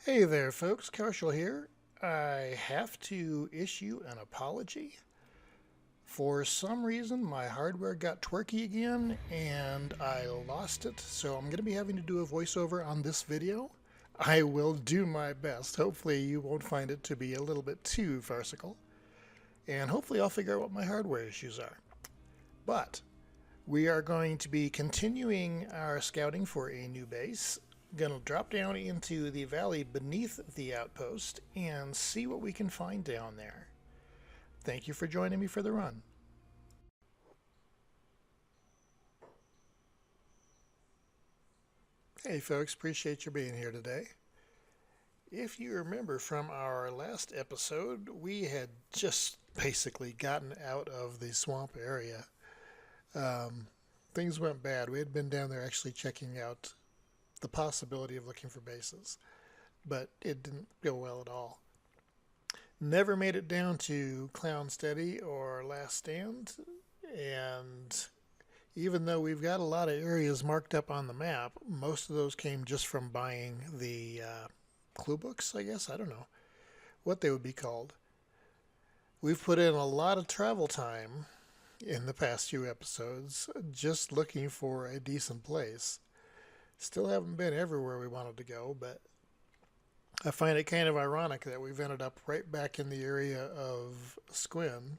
Hey there, folks. Karshel here. I have to issue an apology. For some reason, my hardware got twerky again and I lost it, so I'm going to be having to do a voiceover on this video. I will do my best. Hopefully, you won't find it to be a little bit too farcical, and hopefully, I'll figure out what my hardware issues are. But we are going to be continuing our scouting for a new base. Gonna drop down into the valley beneath the outpost and see what we can find down there. Thank you for joining me for the run. Hey folks, appreciate you being here today. If you remember from our last episode, we had just basically gotten out of the swamp area. Um, Things went bad. We had been down there actually checking out the possibility of looking for bases, but it didn't go well at all. Never made it down to Clown Steady or Last Stand, and even though we've got a lot of areas marked up on the map, most of those came just from buying the clue books, I guess. I don't know what they would be called. We've put in a lot of travel time in the past few episodes just looking for a decent place. Still haven't been everywhere we wanted to go, but I find it kind of ironic that we've ended up right back in the area of Squin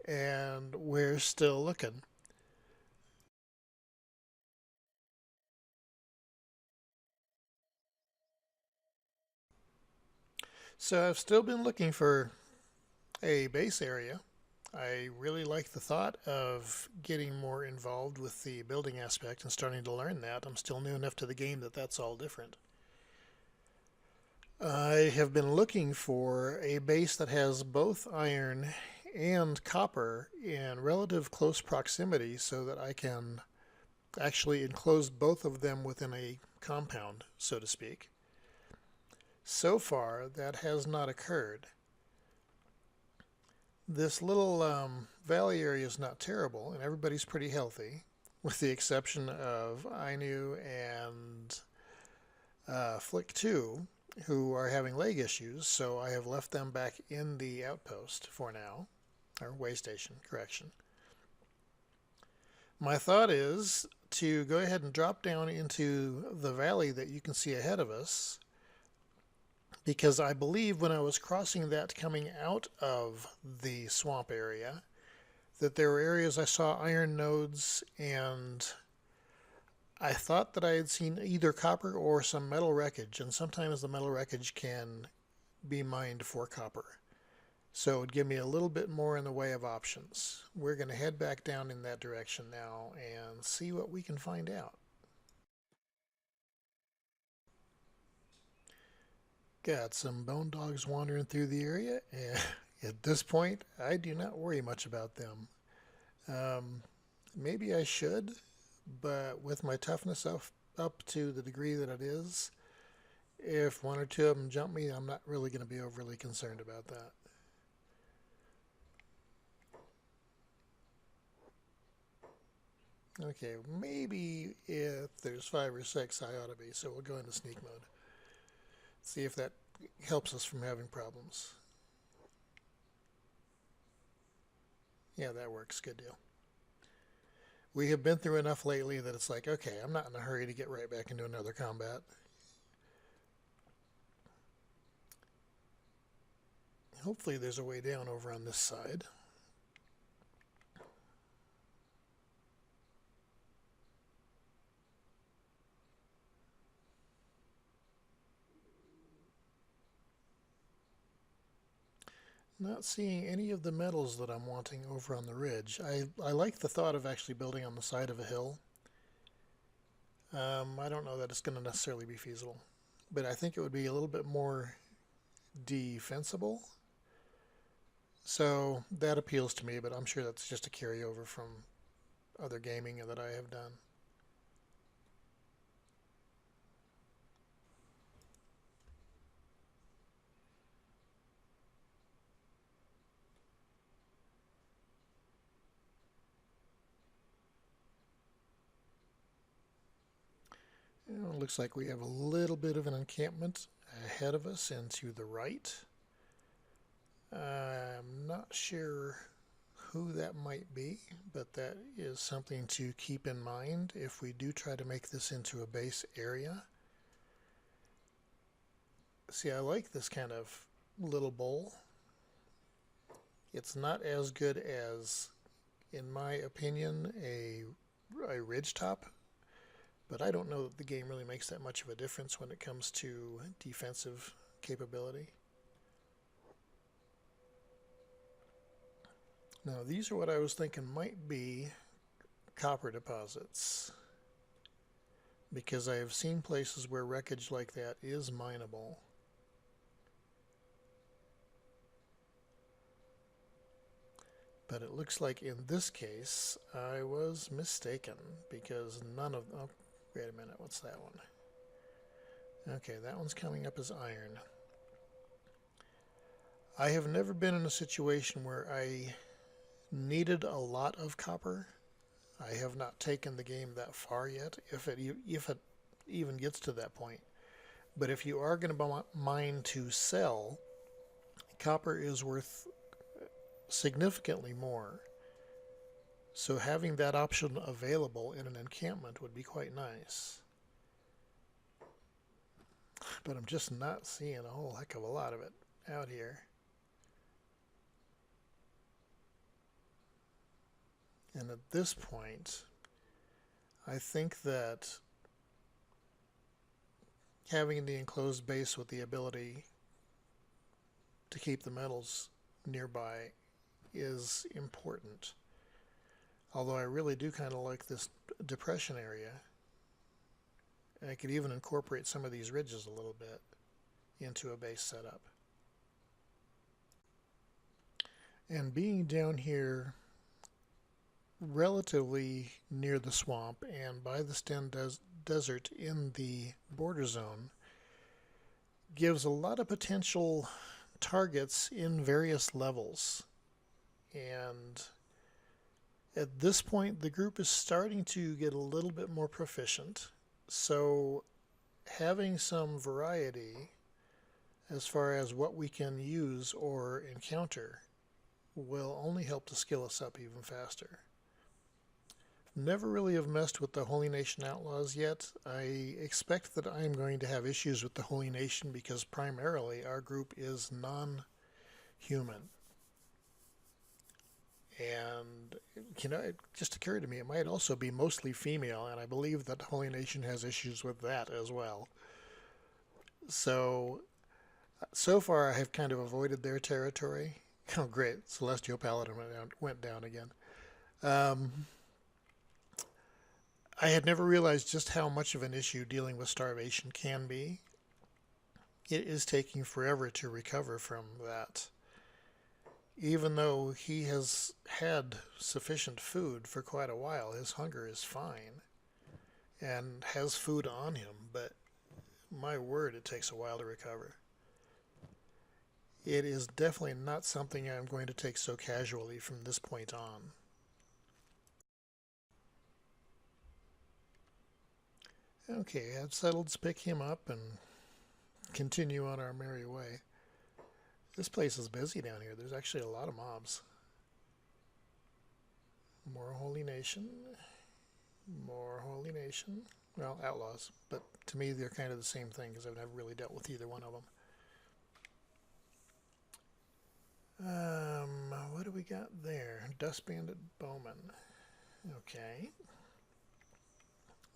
and we're still looking. So I've still been looking for a base area. I really like the thought of getting more involved with the building aspect and starting to learn that. I'm still new enough to the game that that's all different. I have been looking for a base that has both iron and copper in relative close proximity so that I can actually enclose both of them within a compound, so to speak. So far, that has not occurred. This little valley area is not terrible, and everybody's pretty healthy, with the exception of Ainu and Flick 2, who are having leg issues, so I have left them back in the outpost for now, or way station, correction. My thought is to go ahead and drop down into the valley that you can see ahead of us, because I believe when I was crossing that coming out of the swamp area, that there were areas I saw iron nodes, and I thought that I had seen either copper or some metal wreckage, and sometimes the metal wreckage can be mined for copper. So it would give me a little bit more in the way of options. We're going to head back down in that direction now and see what we can find out. Got some bone dogs wandering through the area, and at this point, I do not worry much about them. Um, Maybe I should, but with my toughness up to the degree that it is, if one or two of them jump me, I'm not really going to be overly concerned about that. Okay, maybe if there's five or six, I ought to be, so we'll go into sneak mode. See if that helps us from having problems. Yeah, that works. Good deal. We have been through enough lately that it's like, okay, I'm not in a hurry to get right back into another combat. Hopefully there's a way down over on this side. Not seeing any of the metals that I'm wanting over on the ridge. I like the thought of actually building on the side of a hill. I don't know that it's going to necessarily be feasible, but I think it would be a little bit more defensible. So that appeals to me, but I'm sure that's just a carryover from other gaming that I have done. Well, it looks like we have a little bit of an encampment ahead of us and to the right. I'm not sure who that might be, but that is something to keep in mind if we do try to make this into a base area. See, I like this kind of little bowl. It's not as good as, in my opinion, a ridge top, but I don't know that the game really makes that much of a difference when it comes to defensive capability. Now, these are what I was thinking might be copper deposits, because I have seen places where wreckage like that is mineable. But it looks like in this case I was mistaken, because none of... Oh, wait a minute, what's that one? Okay, that one's coming up as iron. I have never been in a situation where I needed a lot of copper. I have not taken the game that far yet, if it even gets to that point. But if you are going to mine to sell, copper is worth significantly more. So having that option available in an encampment would be quite nice. But I'm just not seeing a whole heck of a lot of it out here. And at this point, I think that having the enclosed base with the ability to keep the metals nearby is important. Although I really do kind of like this depression area. I could even incorporate some of these ridges a little bit into a base setup. And being down here relatively near the swamp and by the Sten Desert in the border zone gives a lot of potential targets in various levels. And at this point, the group is starting to get a little bit more proficient. So having some variety as far as what we can use or encounter will only help to skill us up even faster. Never really have messed with the Holy Nation Outlaws yet. I expect that I'm going to have issues with the Holy Nation because primarily our group is non-human. And, it just occurred to me it might also be mostly female, and I believe that the Holy Nation has issues with that as well. So far I have kind of avoided their territory. Oh, great. Celestial Paladin went down again. I had never realized just how much of an issue dealing with starvation can be. It is taking forever to recover from that. Even though he has had sufficient food for quite a while, his hunger is fine and has food on him, but my word, it takes a while to recover. It is definitely not something I'm going to take so casually from this point on. Okay, I've settled to pick him up and continue on our merry way. This place is busy down here. There's actually a lot of mobs. More Holy Nation. More Holy Nation. Well, outlaws. But to me, they're kind of the same thing because I've never really dealt with either one of them. What do we got there? Dust Bandit Bowman. Okay.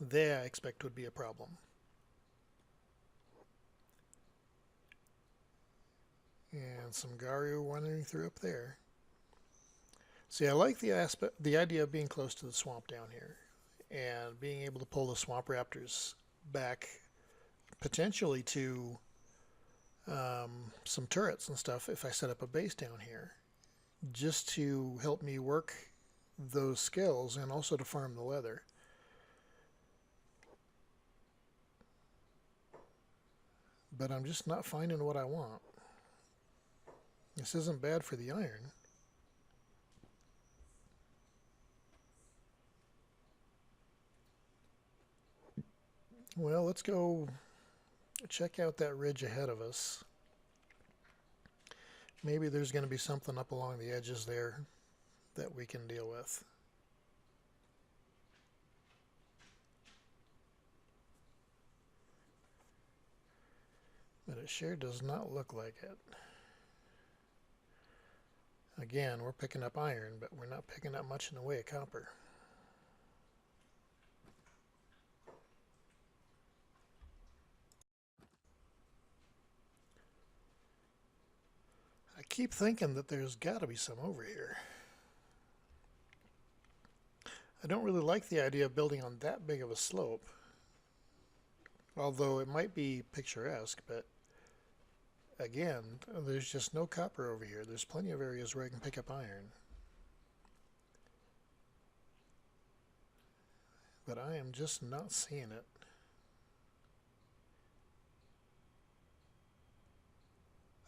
There, I expect would be a problem. And some Garu wandering through up there. See, I like the idea of being close to the swamp down here and being able to pull the swamp raptors back potentially to some turrets and stuff if I set up a base down here, just to help me work those skills and also to farm the leather. But I'm just not finding what I want. This isn't bad for the iron. Well, let's go check out that ridge ahead of us. Maybe there's going to be something up along the edges there that we can deal with. But it sure does not look like it. Again, we're picking up iron, but we're not picking up much in the way of copper. I keep thinking that there's got to be some over here. I don't really like the idea of building on that big of a slope. Although it might be picturesque, but again, there's just no copper over here. There's plenty of areas where I can pick up iron. But I am just not seeing it.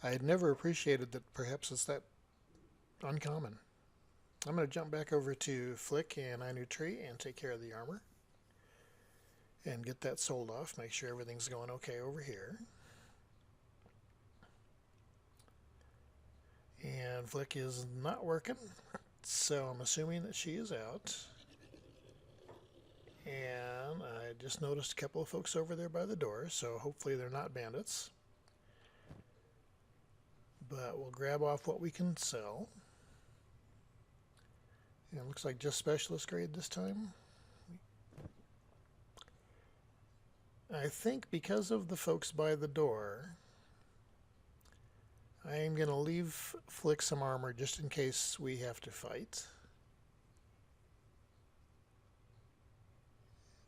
I had never appreciated that perhaps it's that uncommon. I'm going to jump back over to Flick and I Knew Tree and take care of the armor. And get that sold off. Make sure everything's going okay over here. And Flick is not working, so I'm assuming that she is out. And I just noticed a couple of folks over there by the door, so hopefully they're not bandits. But we'll grab off what we can sell. And it looks like just specialist grade this time. I think because of the folks by the door, I am going to leave Flick some armor just in case we have to fight.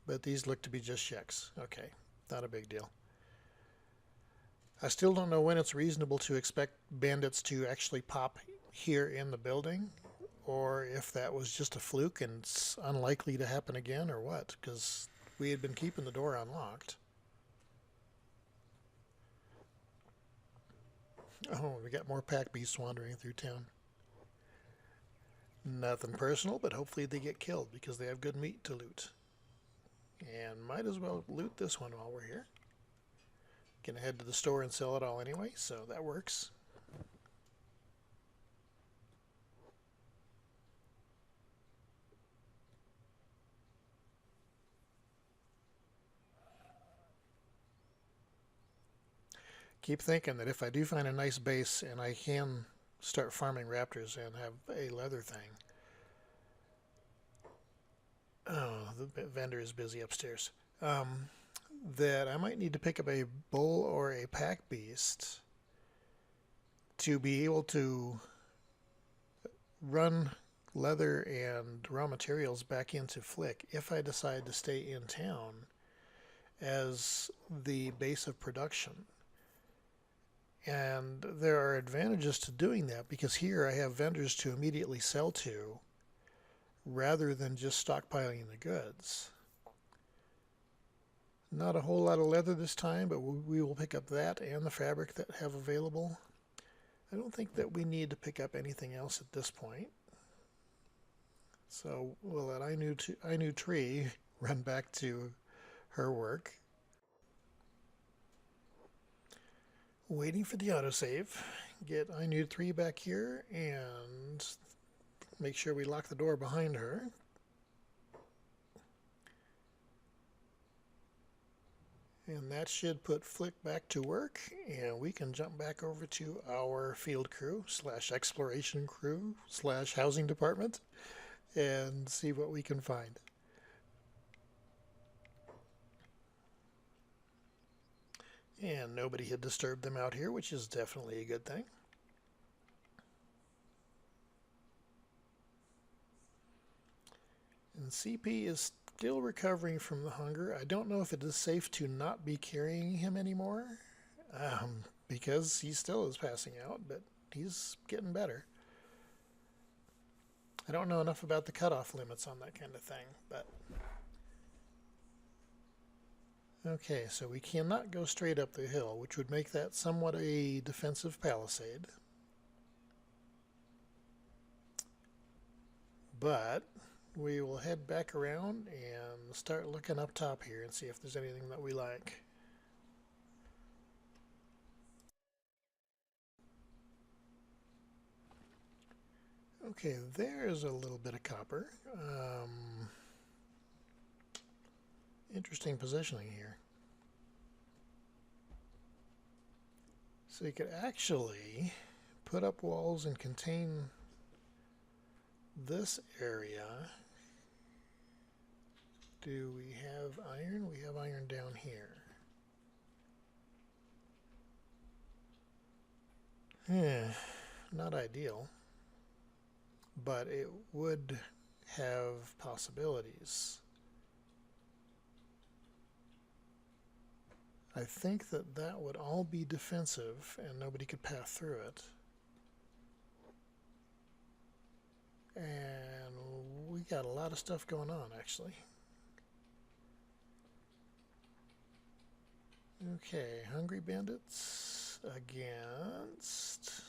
But these look to be just checks. Okay, not a big deal. I still don't know when it's reasonable to expect bandits to actually pop here in the building, or if that was just a fluke and it's unlikely to happen again, or what, because we had been keeping the door unlocked. Oh, we got more pack beasts wandering through town. Nothing personal, but hopefully they get killed because they have good meat to loot. And might as well loot this one while we're here. Gonna head to the store and sell it all anyway, so that works. Keep thinking that if I do find a nice base and I can start farming raptors and have a leather thing. Oh, the vendor is busy upstairs. That I might need to pick up a bull or a pack beast to be able to run leather and raw materials back into Flick if I decide to stay in town as the base of production. And there are advantages to doing that because here I have vendors to immediately sell to rather than just stockpiling the goods. Not a whole lot of leather this time, but we will pick up that and the fabric that have available. I don't think that we need to pick up anything else at this point. So we'll let I Knew Tree run back to her work. Waiting for the autosave. Get I Knew Tree back here and make sure we lock the door behind her. And that should put Flick back to work, and we can jump back over to our field crew / exploration crew / housing department and see what we can find. And nobody had disturbed them out here, which is definitely a good thing. And CP is still recovering from the hunger. I don't know if it is safe to not be carrying him anymore, because he still is passing out, but he's getting better. I don't know enough about the cutoff limits on that kind of thing, but... Okay, so we cannot go straight up the hill, which would make that somewhat a defensive palisade. But we will head back around and start looking up top here and see if there's anything that we like. Okay, there's a little bit of copper. Interesting positioning here. So you could actually put up walls and contain this area. Do we have iron? We have iron down here. Not ideal, but it would have possibilities. I think that that would all be defensive and nobody could pass through it. And we got a lot of stuff going on, actually. Okay, hungry bandits against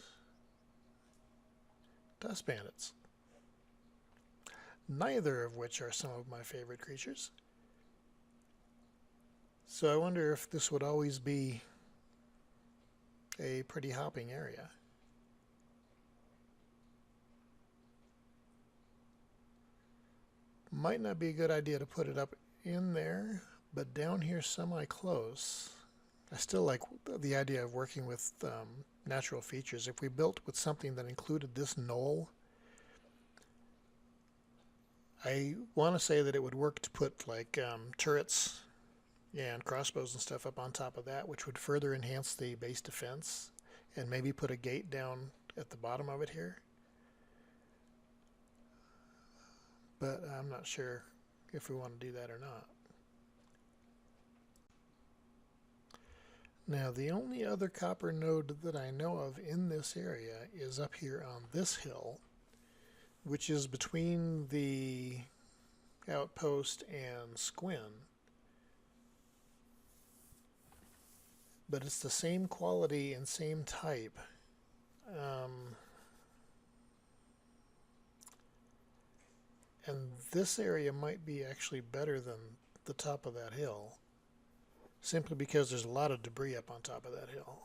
dust bandits. Neither of which are some of my favorite creatures. So I wonder if this would always be a pretty hopping area. Might not be a good idea to put it up in there, but down here semi-close. I still like the idea of working with natural features. If we built with something that included this knoll, I want to say that it would work to put like turrets and crossbows and stuff up on top of that, which would further enhance the base defense, and maybe put a gate down at the bottom of it here. But I'm not sure if we want to do that or not. Now, the only other copper node that I know of in this area is up here on this hill, which is between the outpost and Squin. But it's the same quality and same type. And this area might be actually better than the top of that hill, simply because there's a lot of debris up on top of that hill.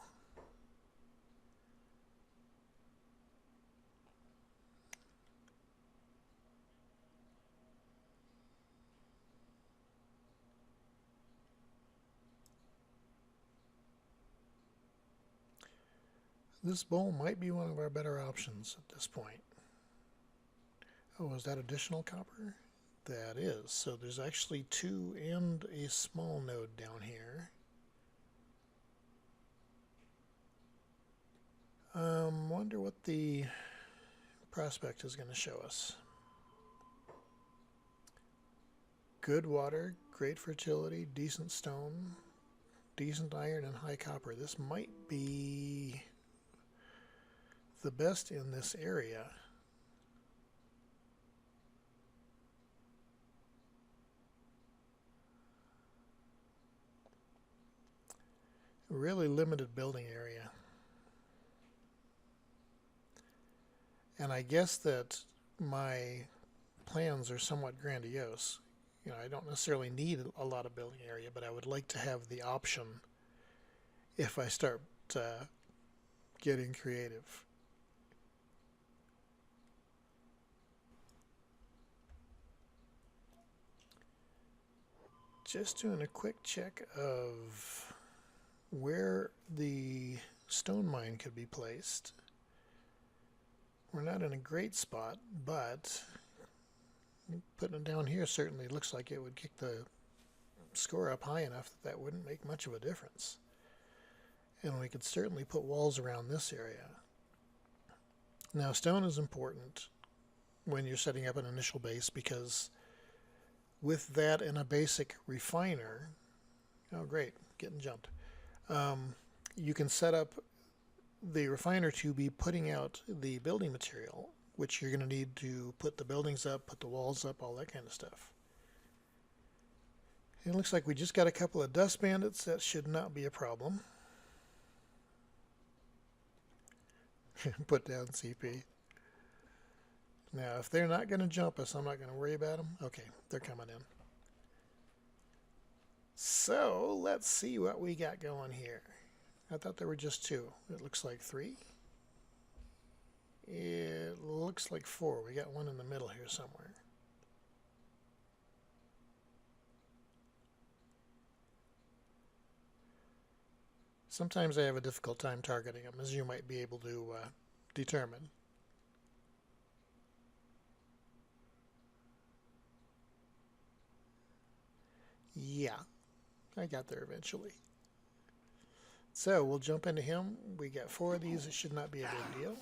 This bowl might be one of our better options at this point. Oh, is that additional copper? That is. So there's actually 2 and a small node down here. Wonder what the prospect is going to show us. Good water, great fertility, decent stone, decent iron, and high copper. This might be the best in this area. Really limited building area. And I guess that my plans are somewhat grandiose. You know, I don't necessarily need a lot of building area, but I would like to have the option if I start getting creative. Just doing a quick check of where the stone mine could be placed. We're not in a great spot, but putting it down here certainly looks like it would kick the score up high enough that that wouldn't make much of a difference. And we could certainly put walls around this area. Now, stone is important when you're setting up an initial base, because with that and a basic refiner, oh great, getting jumped, you can set up the refiner to be putting out the building material, which you're going to need to put the buildings up, put the walls up, all that kind of stuff. It looks like we just got a couple of dust bandits. That should not be a problem. Put down CP. Now, if they're not going to jump us, I'm not going to worry about them. Okay, they're coming in. So, let's see what we got going here. I thought there were just two. It looks like three. It looks like four. We got one in the middle here somewhere. Sometimes I have a difficult time targeting them, as you might be able to determine. Yeah, I got there eventually. So we'll jump into him. We got four of these. It should not be a big deal.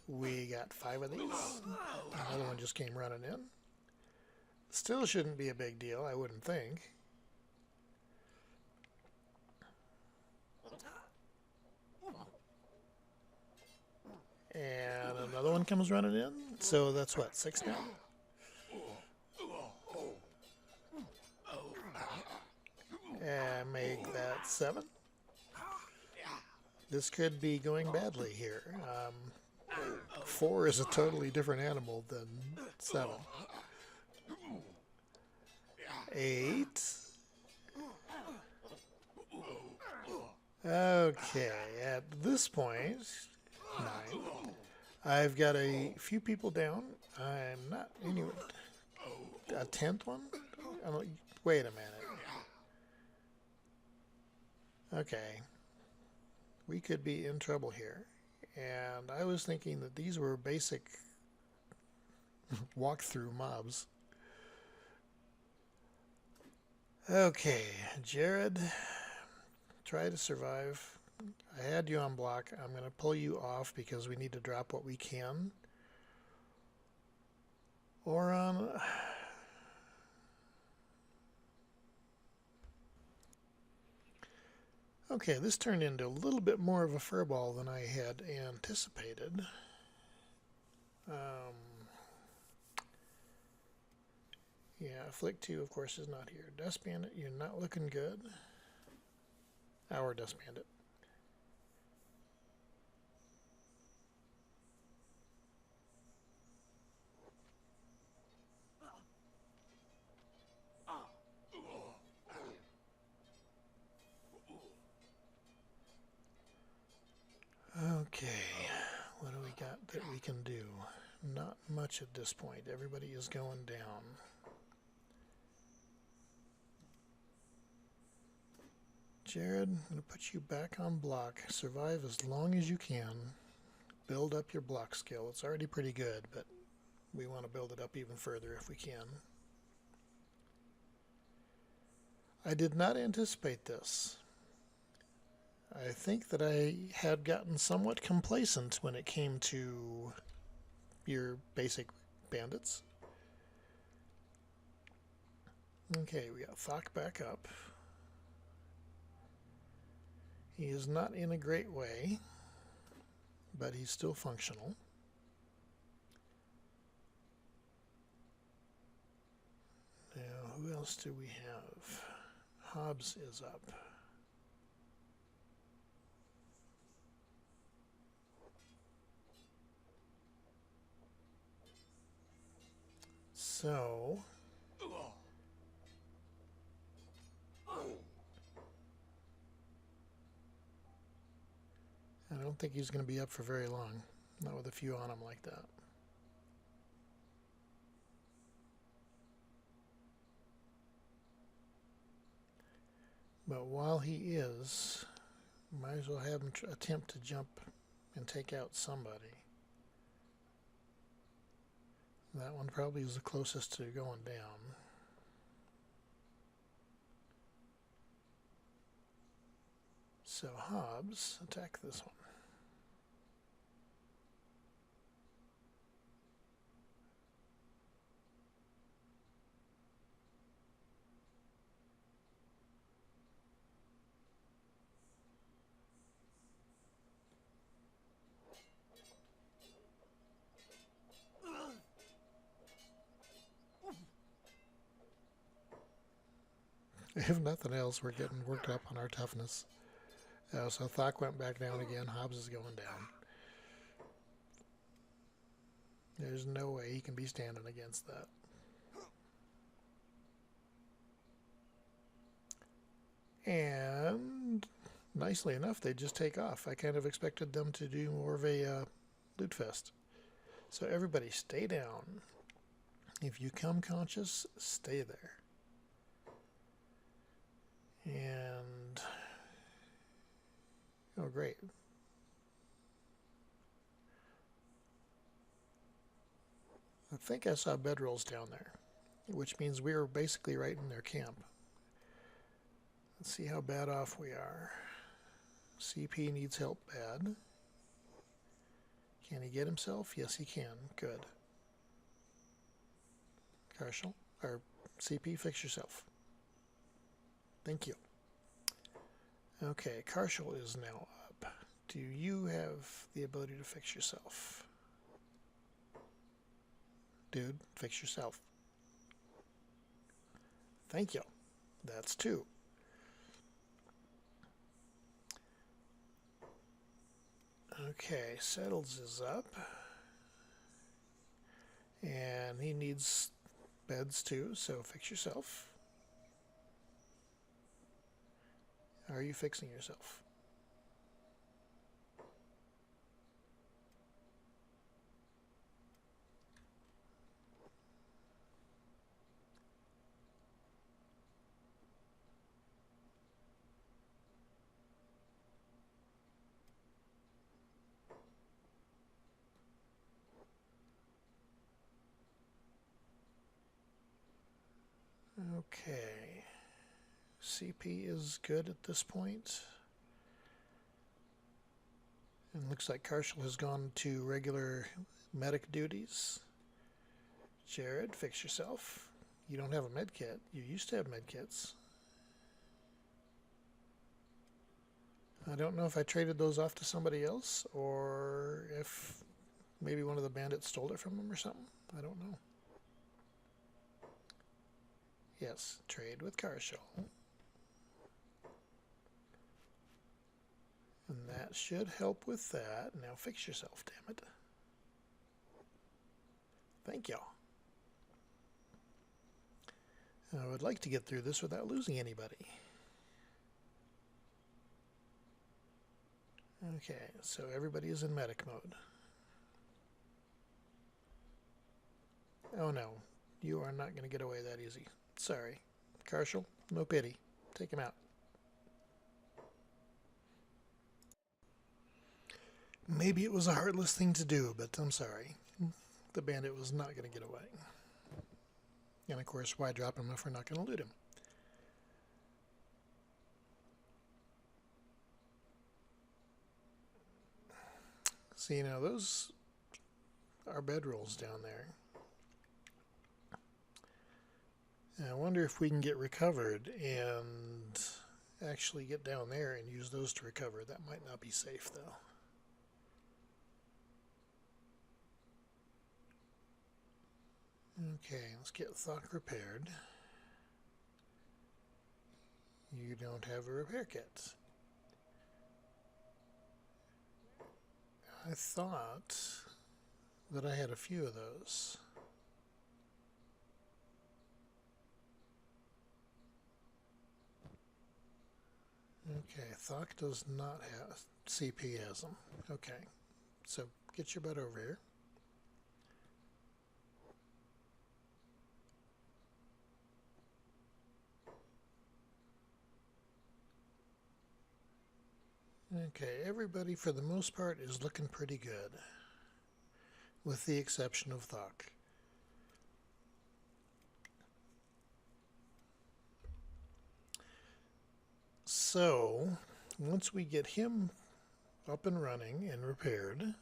We got five of these. Another one just came running in. Still shouldn't be a big deal, I wouldn't think. And another one comes running in. So that's what, six now? And make that seven. This could be going badly here. Four is a totally different animal than seven. Eight. Okay, at this point, 9. I've got a few people down. I'm not anywhere. A 10th one? Wait a minute. Okay. We could be in trouble here. And I was thinking that these were basic walkthrough mobs. Okay, Jared, try to survive. I had you on block. I'm going to pull you off because we need to drop what we can. Or on... Okay, this turned into a little bit more of a furball than I had anticipated. Yeah, Flick 2, of course, is not here. Dust Bandit, you're not looking good. Our Dust Bandit. Okay, what do we got that we can do? Not much at this point. Everybody is going down. Jared, I'm going to put you back on block. Survive as long as you can. Build up your block skill. It's already pretty good, but we want to build it up even further if we can. I did not anticipate this. I think that I had gotten somewhat complacent when it came to your basic bandits. Okay, we got Thok back up. He is not in a great way, but he's still functional. Now, who else do we have? Hobbs is up. So, I don't think he's going to be up for very long. Not with a few on him like that. But while he is, might as well have him attempt to jump and take out somebody. That one probably is the closest to going down. So Hobbs, attack this one. If nothing else, we're getting worked up on our toughness. So Thok went back down again. Hobbs is going down. There's no way he can be standing against that. And nicely enough, they just take off. I kind of expected them to do more of a loot fest. So everybody stay down. If you come conscious, stay there. And oh, great. I think I saw bedrolls down there, which means we were basically right in their camp. Let's see how bad off we are. CP needs help bad. Can he get himself? Yes, he can. Good. Karshel, or CP, fix yourself. Thank you. Okay, Karshel is now up. Do you have the ability to fix yourself? Dude, fix yourself. Thank you. That's 2. Okay, Settles is up. And he needs beds too, so fix yourself. Are you fixing yourself? Okay. CP is good at this point. And looks like Karshel has gone to regular medic duties. Jared, fix yourself. You don't have a med kit. You used to have med kits. I don't know if I traded those off to somebody else or if maybe one of the bandits stole it from them or something. I don't know. Yes, trade with Karshel. And that should help with that. Now fix yourself, damn it. Thank you. I would like to get through this without losing anybody. Okay, so everybody is in medic mode. Oh no, you are not going to get away that easy. Sorry. Karshel, no pity. Take him out. Maybe it was a heartless thing to do, but I'm sorry. The bandit was not going to get away. And of course, why drop him if we're not going to loot him? See, now those are bedrolls down there. And I wonder if we can get recovered and actually get down there and use those to recover. That might not be safe, though. Okay, let's get Thok repaired. You don't have a repair kit. I thought that I had a few of those. Okay, Thok does not have, CP has them. Okay, so get your butt over here. Okay, everybody for the most part is looking pretty good, with the exception of Thok. So, once we get him up and running and repaired,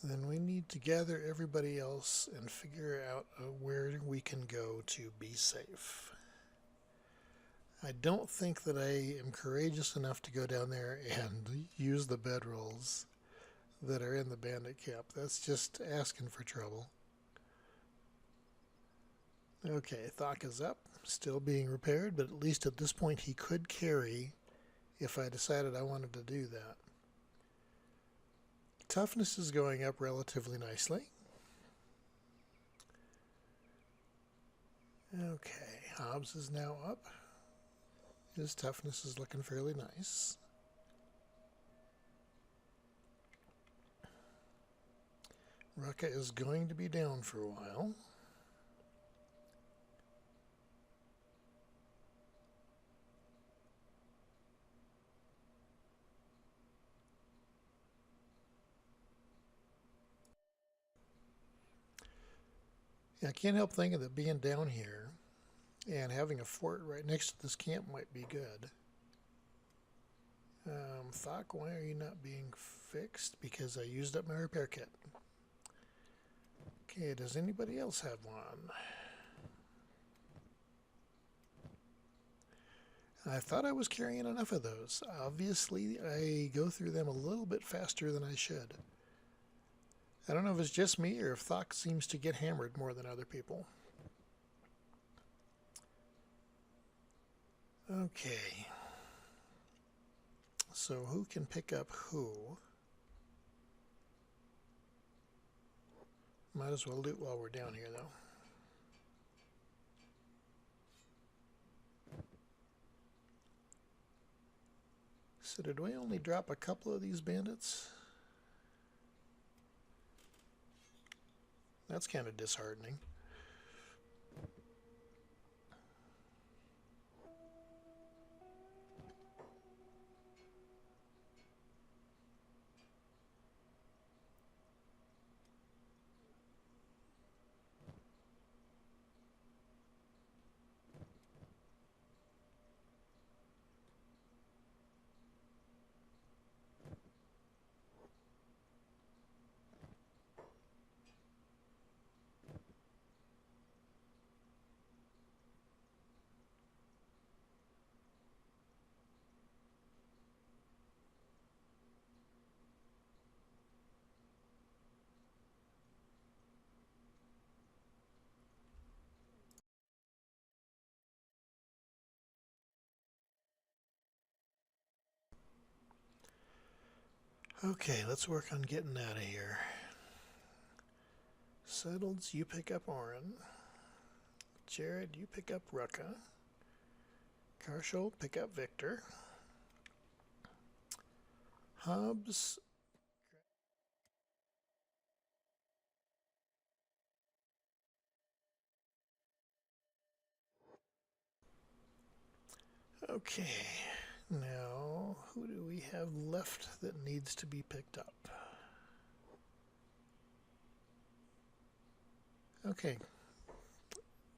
then we need to gather everybody else and figure out where we can go to be safe. I don't think that I am courageous enough to go down there and use the bedrolls that are in the bandit camp. That's just asking for trouble. Okay, Thok is up, still being repaired, but at least at this point he could carry if I decided I wanted to do that. Toughness is going up relatively nicely. Okay, Hobbs is now up. His toughness is looking fairly nice. Rucka is going to be down for a while. Yeah, I can't help thinking that being down here and having a fort right next to this camp might be good. Thok, why are you not being fixed? Because I used up my repair kit. Okay, does anybody else have one? I thought I was carrying enough of those. Obviously, I go through them a little bit faster than I should. I don't know if it's just me or if Thok seems to get hammered more than other people. Okay. So who can pick up who? Might as well loot while we're down here, though. So did we only drop a couple of these bandits? That's kind of disheartening. Okay, let's work on getting out of here. Settled, you pick up Orin. Jared, you pick up Rucka. Karshel, pick up Victor. Hobbs. Okay, now who do we have left that needs to be picked up? Okay,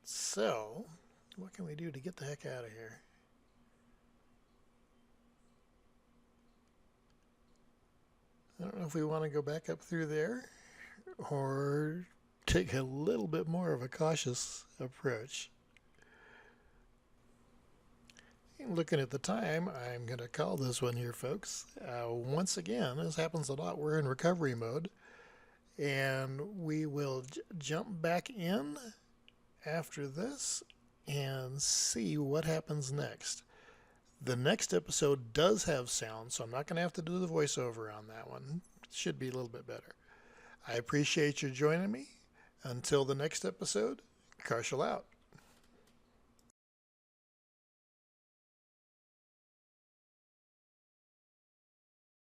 so what can we do to get the heck out of here? I don't know if we want to go back up through there or take a little bit more of a cautious approach. Looking at the time, I'm going to call this one here, folks. Once again, this happens a lot. We're in recovery mode, and we will jump back in after this and see what happens next. The next episode does have sound, so I'm not going to have to do the voiceover on that one. It should be a little bit better. I appreciate you joining me. Until the next episode, Karshel out.